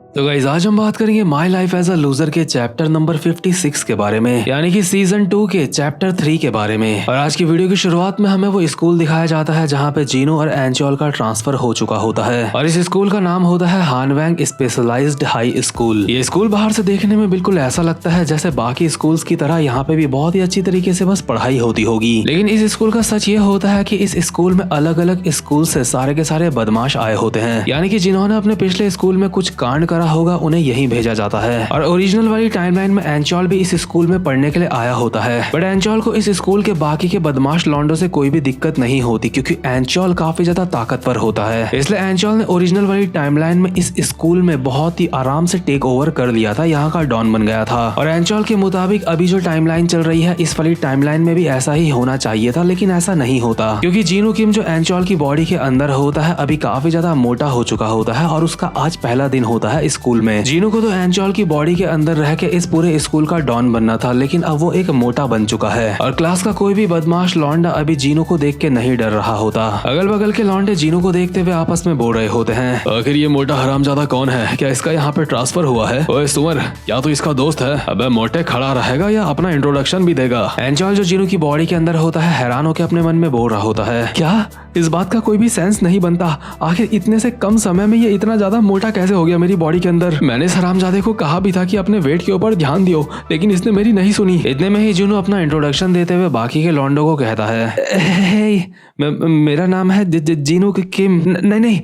तो गाइस आज हम बात करेंगे my life as a loser के चैप्टर नंबर 56 के बारे में, यानी कि सीजन 2 के चैप्टर 3 के बारे में। और आज की वीडियो की शुरुआत में हमें वो स्कूल दिखाया जाता है जहाँ पे जीनू और एंचोल का ट्रांसफर हो चुका होता है और इस स्कूल का नाम होता है हानवैंग स्पेशलाइज्ड हाई स्कूल। ये स्कूल बाहर से देखने में बिल्कुल ऐसा लगता है जैसे बाकी स्कूल्स की तरह यहाँ पे भी बहुत ही अच्छी तरीके से बस पढ़ाई होती होगी, लेकिन इस स्कूल का सच ये होता है कि इस स्कूल में अलग अलग स्कूल से सारे के सारे बदमाश आए होते हैं, यानी कि जिन्होंने अपने पिछले स्कूल में कुछ कांड करा होगा उन्हें यहीं भेजा जाता है। और ओरिजिनल वाली टाइमलाइन में एंचोल भी इस स्कूल में पढ़ने के लिए आया होता है, बट एंचोल को इस स्कूल के बाकी के बदमाश लॉन्डो से कोई भी दिक्कत नहीं होती क्योंकि एंचोल काफी ज्यादा ताकतवर होता है। इसलिए एंचोल ने ओरिजिनल वाली टाइमलाइन में इस स्कूल में बहुत ही आराम से टेक ओवर कर लिया था, यहाँ का डॉन बन गया था। और एंचोल के मुताबिक अभी जो टाइमलाइन चल रही है इस वाली टाइमलाइन में भी ऐसा ही होना चाहिए था, लेकिन ऐसा नहीं होता क्योंकि जीनू किम जो एंचोल की बॉडी के अंदर होता है अभी काफी ज्यादा मोटा हो चुका होता है और उसका आज पहला दिन होता है स्कूल में। जीनू को तो एंचोल की बॉडी के अंदर रह के इस पूरे स्कूल का डॉन बनना था, लेकिन अब वो एक मोटा बन चुका है और क्लास का कोई भी बदमाश लौंडा अभी जीनू को देख के नहीं डर रहा होता। अगल बगल के लौंडे जीनू को देखते हुए आपस में बोल रहे होते हैं, आखिर ये मोटा हरामजादा कौन है? क्या इसका यहाँ पे ट्रांसफर हुआ है? ओए सुअर, क्या तो इसका दोस्त है? अबे मोटे खड़ा रहेगा या अपना इंट्रोडक्शन भी देगा? एंचोल जो जीनू की बॉडी के अंदर होता है हैरान होकर अपने मन में बोल रहा होता है, क्या इस बात का कोई भी सेंस नहीं बनता? आखिर इतने से कम समय में ये इतना ज्यादा मोटा कैसे हो गया मेरी बॉडी के अंदर? मैंने इस हरामजादे को कहा भी था कि अपने वेट के ऊपर ध्यान दियो, लेकिन इसने मेरी नहीं सुनी। इतने में ही जीनू अपना इंट्रोडक्शन देते हुए बाकी के लॉन्डो को कहता है, मेरा नाम है जीनू किम। नहीं,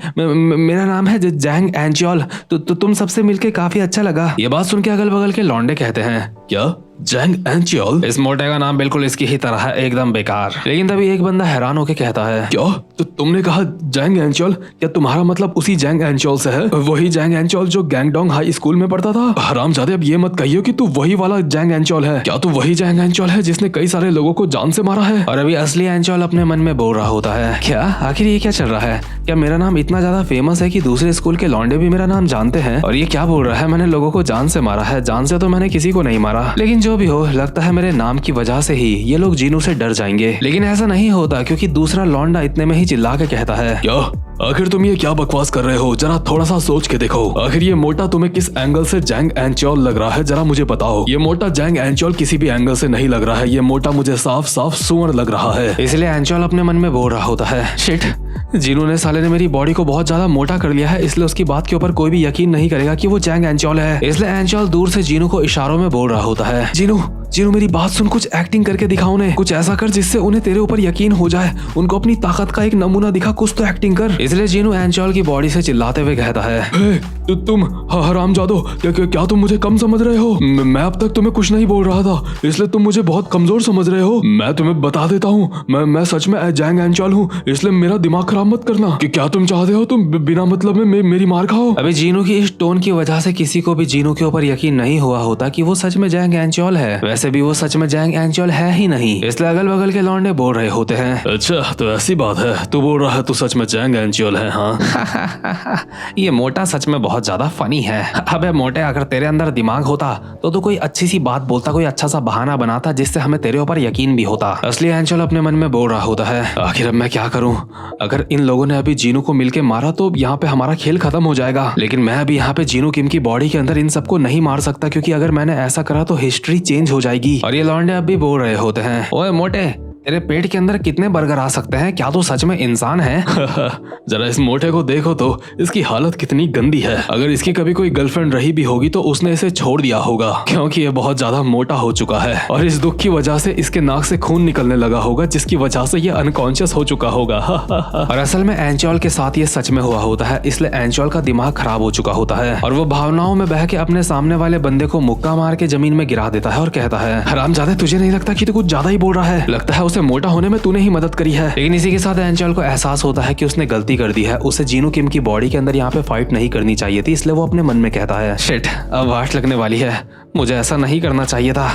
मेरा नाम है जैंग एंचोल। तो तुम सबसे मिलके काफी अच्छा लगा। ये बात सुन के अगल बगल के लॉन्डे कहते हैं, क्या जैंग एंचोल? इस मोटे का नाम बिल्कुल इसकी ही तरह है, एकदम बेकार। लेकिन तभी एक बंदा हैरान होकर कहता है, क्या तो तुमने कहा जैंग एंचोल? क्या तुम्हारा मतलब उसी जैंग एंचोल से है? वही जैंग एंचोल जो गैंगडोंग हाई स्कूल में पढ़ता था? हरामजादे, अब ये मत कहियो कि तू वही वाला जैंग एंचोल है। क्या तू वही जैंग एंचोल है जिसने कई सारे लोगों को जान से मारा है? और अभी असली एंचोल अपने मन में बोल रहा होता है, क्या आखिर ये क्या चल रहा है? क्या मेरा नाम इतना ज्यादा फेमस है कि दूसरे स्कूल के लौंडे भी मेरा नाम जानते हैं? और ये क्या बोल रहा है, मैंने लोगों को जान से मारा है? जान से तो मैंने किसी को नहीं मारा, लेकिन जो भी हो, लगता है मेरे नाम की वजह से ही ये लोग जीनू से डर जाएंगे। लेकिन ऐसा नहीं होता क्योंकि दूसरा लौंडा इतने में ही चिल्ला के कहता है, क्या आखिर तुम ये क्या बकवास कर रहे हो? जरा थोड़ा सा सोच के देखो, आखिर ये मोटा तुम्हें किस एंगल से जैंग एंचोल लग रहा है? जरा मुझे बताओ। ये मोटा जैंग एंचोल किसी भी एंगल से नहीं लग रहा है, ये मोटा मुझे साफ साफ सुअर लग रहा है। इसलिए एंचोल अपने मन में बोल रहा होता है, शिट, जीनू ने साले ने मेरी बॉडी को बहुत ज्यादा मोटा कर लिया है, इसलिए उसकी बात के ऊपर कोई भी यकीन नहीं करेगा कि वो जैंग एंचोल है। इसलिए एंचोल दूर से जीनू को इशारों में बोल रहा होता है, जीनू मेरी बात सुन, कुछ एक्टिंग करके दिखा उन्हें, कुछ ऐसा कर जिससे उन्हें तेरे ऊपर यकीन हो जाए, उनको अपनी ताकत का एक नमूना दिखा, कुछ तो एक्टिंग कर। इसलिए जीनू एंचोल की बॉडी से चिल्लाते हुए कहता है, तुम हरामजादो, क्या तुम मुझे कम समझ रहे हो? मैं अब तक तुम्हें कुछ नहीं बोल रहा था, इसलिए तुम मुझे बहुत कमजोर समझ रहे हो। मैं तुम्हें बता देता हूँ, मैं सच में जैंग एंचोल हूँ, इसलिए मेरा दिमाग खराब मत करना। कि क्या तुम चाहते हो तुम बिना मतलब में मेरी मार खाओ? अभी जीनू की इस टोन की वजह से किसी को भी जीनू के ऊपर यकीन नहीं हुआ होता कि वो सच में जैंग एंचोल है। वैसे भी वो सच में जैंग एंचोल है ही नहीं, इसलिए अगल बगल के लौंडे बोल रहे होते हैं, अच्छा तो ऐसी बात है, तू बोल रहा है तू सच में जैंग एंचोल है? हाँ ये मोटा सच में बहुत ज्यादा फनी है। अबे मोटे, अगर तेरे अंदर दिमाग होता तो तू कोई अच्छी सी बात बोलता, कोई अच्छा सा बहाना बनाता जिससे हमें तेरे ऊपर यकीन भी होता। असली एंचोल अपने मन में बोल रहा होता है, आखिर अब मैं क्या करूं? अगर इन लोगों ने अभी जीनू को मिलके मारा तो यहाँ पे हमारा खेल खत्म हो जाएगा, लेकिन मैं अभी यहाँ पे जीनू किम की बॉडी के अंदर इन सबको नहीं मार सकता क्योंकि अगर मैंने ऐसा करा तो हिस्ट्री चेंज हो जाएगी। और ये लौंडे अब भी बोल रहे होते हैं, ओए मोटे, तेरे पेट के अंदर कितने बर्गर आ सकते हैं? क्या तू सच में इंसान है? जरा इस मोटे को देखो तो, इसकी हालत कितनी गंदी है। अगर इसकी कभी कोई गर्लफ्रेंड रही भी होगी तो उसने इसे छोड़ दिया होगा क्योंकि ये बहुत ज्यादा मोटा हो चुका है और इस दुख की वजह से इसके नाक से खून निकलने लगा होगा, जिसकी वजह से ये अनकॉन्शियस हो चुका होगा। और असल में एंचोल के साथ ये सच में हुआ होता है, इसलिए एंचोल का दिमाग खराब हो चुका होता है और वो भावनाओं में बह के अपने सामने वाले बंदे को मुक्का मार के जमीन में गिरा देता है और कहता है, हरामजादे, तुझे नहीं लगता कि तू कुछ ज्यादा ही बोल रहा है? लगता है उसे मोटा होने में तूने ही मदद करी है। लेकिन इसी के साथ एंचोल को एहसास होता है कि उसने गलती कर दी है, उसे जीनू किम की बॉडी के अंदर यहाँ पे फाइट नहीं करनी चाहिए थी, इसलिए वो अपने मन में कहता है, शिट, अब वाट लगने वाली है, मुझे ऐसा नहीं करना चाहिए था।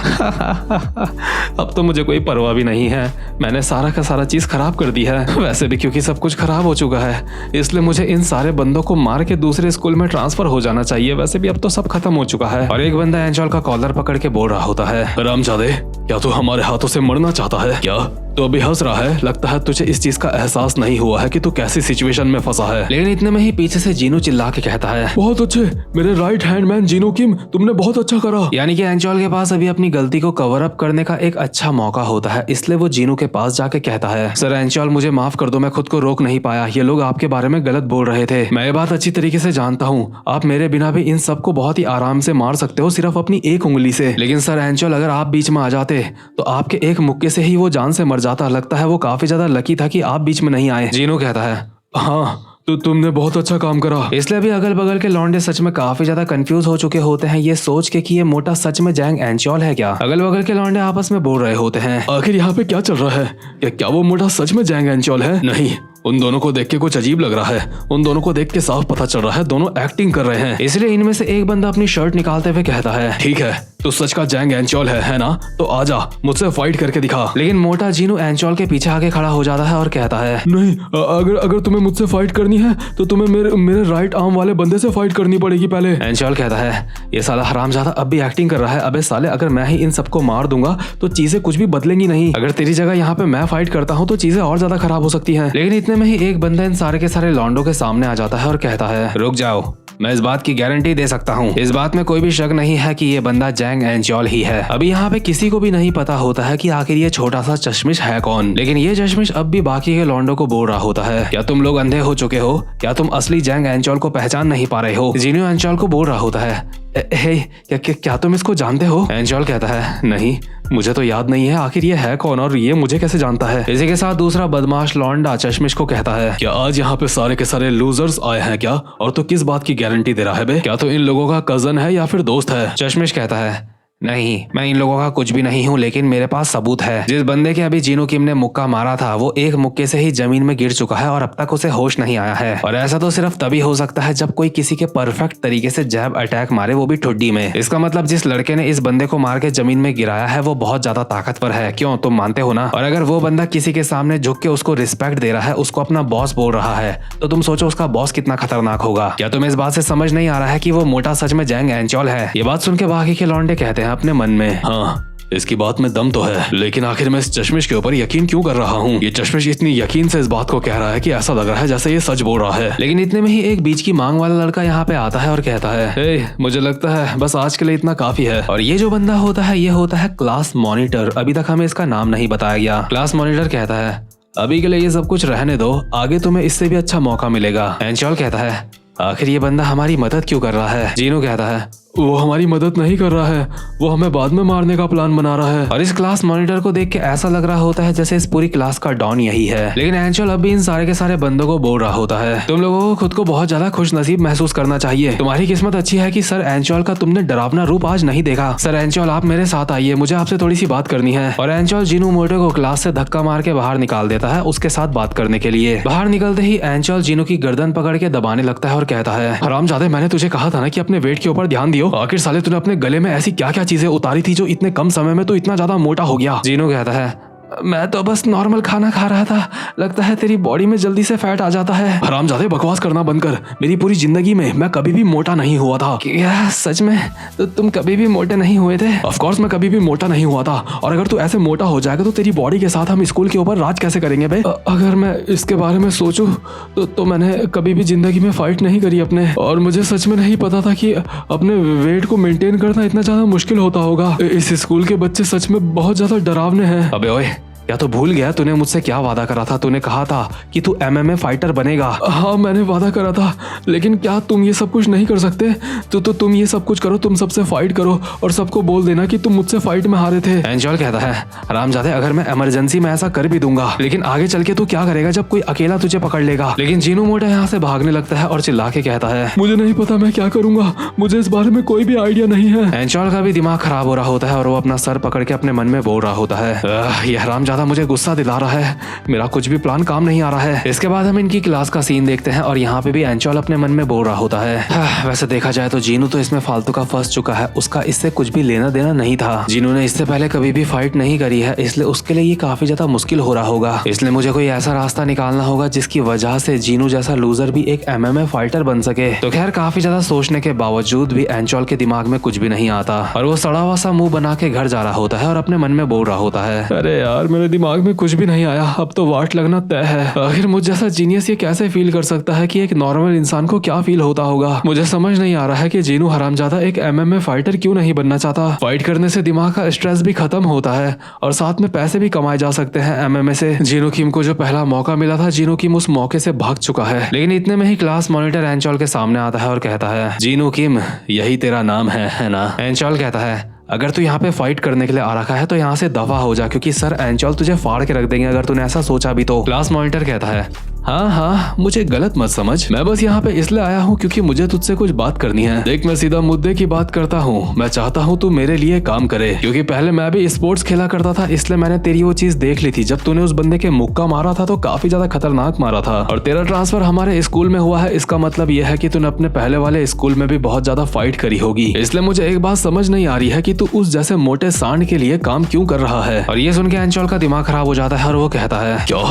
अब तो मुझे कोई परवाह भी नहीं है, मैंने सारा का सारा चीज खराब कर दी है। वैसे भी क्योंकि सब कुछ खराब हो चुका है, इसलिए मुझे इन सारे बंदों को मार के दूसरे स्कूल में ट्रांसफर हो जाना चाहिए। वैसे भी अब तो सब खत्म हो चुका है। और एक बंदा एंचोल का कॉलर पकड़ के बोल रहा होता है, हरामजादे, क्या तू हमारे हाथों से मरना चाहता है? क्या तो अभी हंस रहा है, लगता है तुझे इस चीज का एहसास नहीं हुआ है कि तू कैसी सिचुएशन में फंसा है। लेकिन इतने में ही पीछे से जीनू चिल्ला के कहता है, बहुत अच्छे मेरे राइट हैंड मैन जीनू किम, तुमने बहुत अच्छा करा। यानी कि एंचोल के पास अभी अपनी गलती को कवर अप करने का एक अच्छा मौका होता है, इसलिए वो जीनू के पास जाके कहता है, सर एंचोल मुझे माफ कर दो, मैं खुद को रोक नहीं पाया, ये लोग आपके बारे में गलत बोल रहे थे। मैं ये बात अच्छी तरीके से जानता हूँ, आप मेरे बिना भी इन सबको बहुत ही आराम से मार सकते हो, सिर्फ अपनी एक उंगली से। लेकिन सर एंचोल अगर आप बीच में आ जाते तो आपके एक मुक्के से ही वो जान से मर जाता। लगता है वो काफी ज्यादा लकी था कि आप बीच में नहीं आए। जीनू कहता है, हाँ तो तुमने बहुत अच्छा काम करा। इसलिए भी अगल बगल के लौंडे सच में काफी ज्यादा कंफ्यूज हो चुके होते हैं, ये सोच के कि ये मोटा सच में जैंग एंचोल है क्या। अगल बगल के लौंडे आपस में बोल रहे होते हैं, आखिर यहाँ पे क्या चल रहा है, क्या वो मोटा सच में जैंग एंचोल है? नहीं, उन दोनों को देख के कुछ अजीब लग रहा है, उन दोनों को देख के साफ पता चल रहा है दोनों एक्टिंग कर रहे हैं। इसलिए इनमें से एक बंदा अपनी शर्ट निकालते हुए कहता है, ठीक है तो सच का जैंग एंचोल है ना, तो आजा मुझसे फाइट करके दिखा। लेकिन मोटा जीनू एंचोल के पीछे आके खड़ा हो जाता है और कहता है, नहीं, अगर तुम्हें मुझसे फाइट करनी है तो तुम्हें मेरे राइट आर्म वाले बंदे से फाइट करनी पड़ेगी पहले। एंचोल कहता है, ये साला हरामजादा अब भी एक्टिंग कर रहा है। अबे साले, अगर मैं ही इन सबको मार दूंगा तो चीजें कुछ भी बदलेंगी नहीं। अगर तेरी जगह यहाँ पे मैं फाइट करता हूँ तो चीजें और ज्यादा खराब हो सकती है। लेकिन इतने में ही एक बंदा इन सारे के सारे लॉन्डो के सामने आ जाता है और कहता है, रुक जाओ, मैं इस बात की गारंटी दे सकता हूँ, इस बात में कोई भी शक नहीं है कि ये बंदा जैंग एंचोल ही है। अभी यहाँ पे किसी को भी नहीं पता होता है कि आखिर ये छोटा सा चश्मिश है कौन। लेकिन ये चश्मिश अब भी बाकी के लॉन्डो को बोल रहा होता है, क्या तुम लोग अंधे हो चुके हो? क्या तुम असली जैंग एंचोल को पहचान नहीं पा रहे हो? जीनू एंचोल को बोल रहा होता है, क्या तुम इसको जानते हो? एंचोल कहता है, नहीं, मुझे तो याद नहीं है, आखिर ये है कौन और ये मुझे कैसे जानता है? इसी के साथ दूसरा बदमाश लौंडा चश्मिश को कहता है, क्या आज यहाँ पे सारे के सारे लूजर्स आए हैं क्या? और तो किस बात की गारंटी दे रहा है बे? क्या तो इन लोगों का कजन है या फिर दोस्त है? चश्मिश कहता है, नहीं, मैं इन लोगों का कुछ भी नहीं हूँ, लेकिन मेरे पास सबूत है। जिस बंदे के अभी जीनू किम ने मुक्का मारा था वो एक मुक्के से ही जमीन में गिर चुका है और अब तक उसे होश नहीं आया है। और ऐसा तो सिर्फ तभी हो सकता है जब कोई किसी के परफेक्ट तरीके से जैब अटैक मारे, वो भी ठुड्डी में। इसका मतलब जिस लड़के ने इस बंदे को मार के जमीन में गिराया है वो बहुत ज्यादा ताकतवर है। क्यों, तुम मानते हो ना? और अगर वो बंदा किसी के सामने झुक के उसको रिस्पेक्ट दे रहा है, उसको अपना बॉस बोल रहा है, तो तुम सोचो उसका बॉस कितना खतरनाक होगा। क्या तुम्हें इस बात से समझ नहीं आ रहा है कि वो मोटा सच में जैंग एंचोल है? ये बात सुन के बाकी के लौंडे कहते हैं अपने मन में, हाँ इसकी बात में दम तो है, लेकिन आखिर मैं इस चश्मिश के ऊपर यकीन क्यों कर रहा हूँ? ये चश्मिश इतनी यकीन से इस बात को कह रहा है कि ऐसा लग रहा है जैसे ये सच बोल रहा है। लेकिन इतने में ही एक बीच की मांग वाला लड़का यहाँ पे आता है और कहता है, मुझे लगता है बस आज के लिए इतना काफी है। और ये जो बंदा होता है ये होता है क्लास मॉनिटर। अभी तक हमें इसका नाम नहीं बताया गया। क्लास मॉनिटर कहता है, अभी के लिए ये सब कुछ रहने दो, आगे तुम्हें इससे भी अच्छा मौका मिलेगा। एंचोल कहता है, आखिर ये बंदा हमारी मदद क्यों कर रहा है? जीनू कहता है, वो हमारी मदद नहीं कर रहा है, वो हमें बाद में मारने का प्लान बना रहा है। और इस क्लास मॉनिटर को देख के ऐसा लग रहा होता है जैसे इस पूरी क्लास का डॉन यही है। लेकिन एंचोल अब भी इन सारे के सारे बंदों को बोल रहा होता है, तुम लोगों को खुद को बहुत ज्यादा खुश नसीब महसूस करना चाहिए। तुम्हारी किस्मत अच्छी है कि सर एंचोल का तुमने डरावना रूप आज नहीं देखा। सर एंचोल, आप मेरे साथ आइए, मुझे आपसे थोड़ी सी बात करनी है। और एंचोल जीनू मोटो को क्लास से धक्का मार के बाहर निकाल देता है उसके साथ बात करने के लिए। बाहर निकलते ही एंचोल जीनू की गर्दन पकड़ के दबाने लगता है और कहता है, हरामजादे, मैंने तुझे कहा था ना कि अपने वेट के ऊपर ध्यान दियो। आखिर साले तूने अपने गले में ऐसी क्या क्या चीजें उतारी थी जो इतने कम समय में तो इतना ज्यादा मोटा हो गया? जीनू कहता है, मैं तो बस नॉर्मल खाना खा रहा था, लगता है तेरी बॉडी में जल्दी से फैट आ जाता है। हरामजादे, बकवास करना बंद कर। मेरी पूरी जिंदगी में मैं कभी भी मोटा नहीं हुआ था। क्या सच में? तो तुम कभी भी मोटे नहीं हुए थे? ऑफ कोर्स मैं कभी भी मोटा नहीं हुआ था। और अगर तू ऐसे मोटा हो जाएगा तो तेरी बॉडी के साथ हम स्कूल के ऊपर राज कैसे करेंगे बे? अगर मैं इसके बारे में सोचूं तो मैंने कभी भी जिंदगी में फाइट नहीं करी अपने, और मुझे सच में नहीं पता था कि अपने वेट को मेंटेन करना इतना ज्यादा मुश्किल होता होगा। इस स्कूल के बच्चे सच में बहुत ज्यादा डरावने हैं। अबे ओए, या तो भूल गया तूने मुझसे क्या वादा करा था? तूने कहा था कि तू MMA फाइटर बनेगा। हाँ, मैंने वादा करा था, लेकिन क्या तुम ये सब कुछ नहीं कर सकते? तो तुम ये सब कुछ करो, तुम सबसे फाइट करो और सबको बोल देना कि तुम मुझसे फाइट में हारे थे। एंजल कहता है, हरामजादे, अगर मैं इमरजेंसी में ऐसा कर भी दूंगा, लेकिन आगे चल के तू क्या करेगा जब कोई अकेला तुझे पकड़ लेगा? लेकिन जीनू मोटा यहाँ से भागने लगता है और चिल्ला के कहता है, मुझे नहीं पता मैं क्या करूंगा, मुझे इस बारे में कोई भी आइडिया नहीं है। एंजल का भी दिमाग खराब हो रहा होता है और वो अपना सर पकड़ के अपने मन में बोल रहा होता है, ये हरामजादा मुझे गुस्सा दिला रहा है, मेरा कुछ भी प्लान काम नहीं आ रहा है। इसके बाद हम इनकी क्लास का सीन देखते हैं और यहाँ पे भी एंचोल अपने मन में बोल रहा होता है, वैसे देखा जाए तो जीनू तो इसमें फालतू का फंस चुका है, उसका इससे कुछ भी लेना देना नहीं था। जीनू ने इससे पहले कभी भी फाइट नहीं करी है, इसलिए उसके लिए ये काफी ज्यादा मुश्किल हो रहा होगा। इसलिए मुझे कोई ऐसा रास्ता निकालना होगा जिसकी वजह से जीनू जैसा लूजर भी एक MMA फाइटर बन सके। तो खैर, काफी ज्यादा सोचने के बावजूद भी एंचोल के दिमाग में कुछ भी नहीं आता और वो सड़ा हुआ सा मुंह बना के घर जा रहा होता है और अपने मन में बोल रहा होता है, अरे यार, मेरे मेरे दिमाग में कुछ भी नहीं आया, अब तो वाट लगना तय है। आखिर मुझ जैसा जीनियस ये कैसे फील कर सकता है कि एक नॉर्मल इंसान को क्या फील होता होगा। मुझे समझ नहीं आ रहा है कि जीनू हरामजादा एक MMA फाइटर क्यों नहीं बनना चाहता। फाइट करने से दिमाग का स्ट्रेस भी खत्म होता है और साथ में पैसे भी कमाए जा सकते हैं MMA से। जीनू किम को जो पहला मौका मिला था, जीनू किम उस मौके से भाग चुका है। लेकिन इतने में ही क्लास मॉनिटर एंचोल के सामने आता है और कहता है, जीनू किम यही तेरा नाम है ना? एंचोल कहता है, अगर तू यहाँ पे फाइट करने के लिए आ रखा है तो यहाँ से दफा हो जा, क्योंकि सर एंचोल तुझे फाड़ के रख देंगे अगर तूने ऐसा सोचा भी तो। क्लास मॉनिटर कहता है, हाँ, मुझे गलत मत समझ, मैं बस यहाँ पे इसलिए आया हूँ क्योंकि मुझे तुझसे कुछ बात करनी है। देख, मैं सीधा मुद्दे की बात करता हूँ। मैं चाहता हूँ तू मेरे लिए काम करे, क्योंकि पहले मैं भी स्पोर्ट्स खेला करता था, इसलिए मैंने तेरी वो चीज देख ली थी जब तूने उस बंदे के मुक्का मारा था तो काफी ज्यादा खतरनाक मारा था। और तेरा ट्रांसफर हमारे स्कूल में हुआ है, इसका मतलब यह है कि तूने अपने पहले वाले स्कूल में भी बहुत ज्यादा फाइट करी होगी। इसलिए मुझे एक बात समझ नहीं आ रही है कि तू उस जैसे मोटे सांड के लिए काम क्यों कर रहा है। और ये सुन के एंचोल का दिमाग खराब हो जाता है और वो कहता है, क्या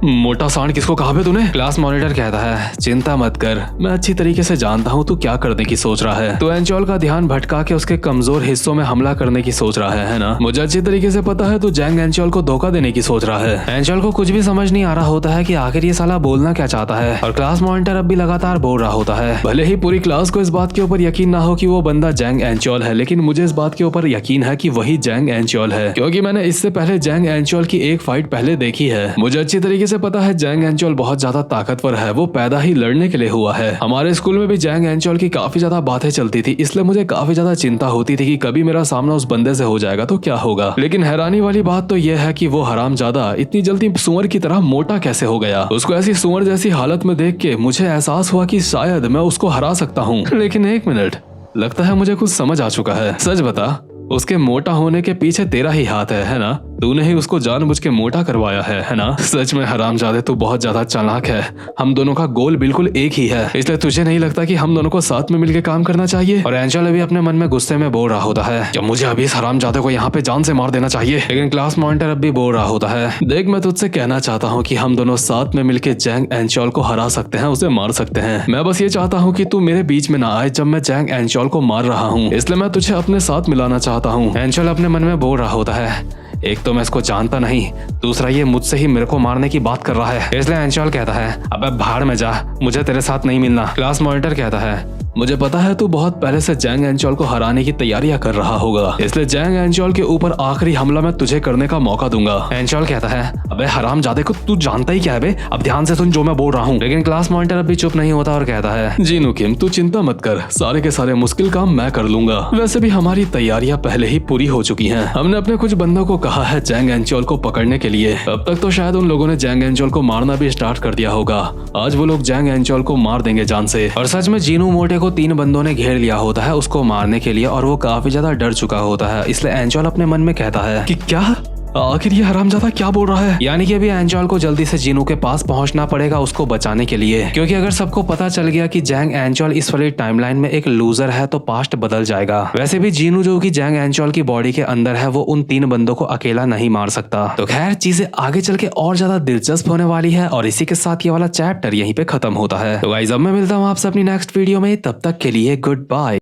मोटा सांड किसको कहा बे तूने? क्लास मॉनिटर कहता है, चिंता मत कर, मैं अच्छी तरीके से जानता हूँ तू क्या करने की सोच रहा है। तो एंचोल का ध्यान भटका के उसके कमजोर हिस्सों में हमला करने की सोच रहा है ना? मुझे अच्छी तरीके से पता है तू जैंग एंचोल को धोखा देने की सोच रहा है। एंचोल को कुछ भी समझ नहीं आ रहा होता है कि आखिर ये साला बोलना क्या चाहता है। और क्लास मॉनिटर अब भी लगातार बोल रहा होता है। भले ही पूरी क्लास को इस बात के ऊपर यकीन ना हो कि वो बंदा जैंग एंचोल है, लेकिन मुझे इस बात के ऊपर यकीन है कि वही जैंग एंचोल है, क्योंकि मैंने इससे पहले जैंग एंचोल की एक फाइट पहले देखी है। मुझे अच्छी तरीके से पता है जैंग एंचोल बहुत ज्यादा ताकतवर है, वो पैदा ही लड़ने के लिए हुआ है। हमारे स्कूल में भी जैंग एंचोल की काफी ज्यादा बातें चलती थी, इसलिए मुझे काफी ज्यादा चिंता होती थी कि कभी मेरा सामना उस बंदे से हो जाएगा तो क्या होगा। लेकिन हैरानी वाली बात तो यह है कि वो हरामजादा इतनी जल्दी सुअर की तरह मोटा कैसे हो गया। उसको ऐसी सुअर जैसी हालत में देख के मुझे एहसास हुआ कि शायद मैं उसको हरा सकता हूँ। लेकिन एक मिनट, लगता है मुझे कुछ समझ आ चुका है। सच बता, उसके मोटा होने के पीछे तेरा ही हाथ है ना? तूने ही उसको जानबूझ के मोटा करवाया है ना? सच में हरामजादे, तू बहुत ज्यादा चालाक है। हम दोनों का गोल बिल्कुल एक ही है, इसलिए तुझे नहीं लगता कि हम दोनों को साथ में मिलकर काम करना चाहिए? और एंचोल अभी अपने मन में गुस्से में बोल रहा होता है, क्या मुझे अभी इस हरामजादे को यहाँ पे जान से मार देना चाहिए? लेकिन क्लास मॉनिटर अब भी बोल रहा होता है, देख, मैं तुझसे कहना चाहता हूँ कि हम दोनों साथ में मिलकर जैंग एंचोल को हरा सकते हैं, उसे मार सकते हैं। मैं बस ये चाहता हूँ कि तू मेरे बीच में ना आए जब मैं जैंग एंचोल को मार रहा हूँ, इसलिए मैं तुझे अपने साथ मिलाना चाहता हूँ। एंचोल अपने मन में बोल रहा होता है, एक तो मैं इसको जानता नहीं, दूसरा ये मुझसे ही मेरे को मारने की बात कर रहा है। इसलिए एंचोल कहता है, अबे भाड़ में जा, मुझे तेरे साथ नहीं मिलना। क्लास मॉनिटर कहता है, मुझे पता है तू बहुत पहले से जैंग एंचोल को हराने की तैयारियां कर रहा होगा, इसलिए जैंग एंचोल के ऊपर आखिरी हमला मैं तुझे करने का मौका दूंगा। एंचोल कहता है, अबे हरामजादे को तू जानता ही क्या है बे, अब ध्यान से सुन जो मैं बोल रहा हूँ। लेकिन क्लास मॉनिटर अब भी चुप नहीं होता और कहता है, जीनू किम, तू चिंता मत कर, सारे के सारे मुश्किल काम मैं कर लूंगा। वैसे भी हमारी तैयारियां पहले ही पूरी हो चुकी हैं। हमने अपने कुछ बंदों को कहा है जैंग एंचोल को पकड़ने के लिए। अब तक तो शायद उन लोगों ने जैंग एंचोल को मारना भी स्टार्ट कर दिया होगा। आज वो लोग जैंग एंचोल को मार देंगे जान से। और सच में जीनू मोटे को 3 बंदों ने घेर लिया होता है उसको मारने के लिए, और वो काफी ज्यादा डर चुका होता है। इसलिए एंचोल अपने मन में कहता है कि क्या आखिर ये हरामजादा क्या बोल रहा है। यानी कि अभी एंचोल को जल्दी से जीनू के पास पहुंचना पड़ेगा उसको बचाने के लिए, क्योंकि अगर सबको पता चल गया कि जैंग एंचोल इस वाली टाइमलाइन में एक लूजर है तो पास्ट बदल जाएगा। वैसे भी जीनू जो कि जैंग एंचोल की बॉडी के अंदर है, वो उन 3 बंदों को अकेला नहीं मार सकता। तो खैर, चीजें आगे चल के और ज्यादा दिलचस्प होने वाली है, और इसी के साथ ये वाला चैप्टर यहीं पे खत्म होता है। तो गाइस, अब मैं मिलता हूँ आपसे अपनी नेक्स्ट वीडियो में, तब तक के लिए गुड बाय।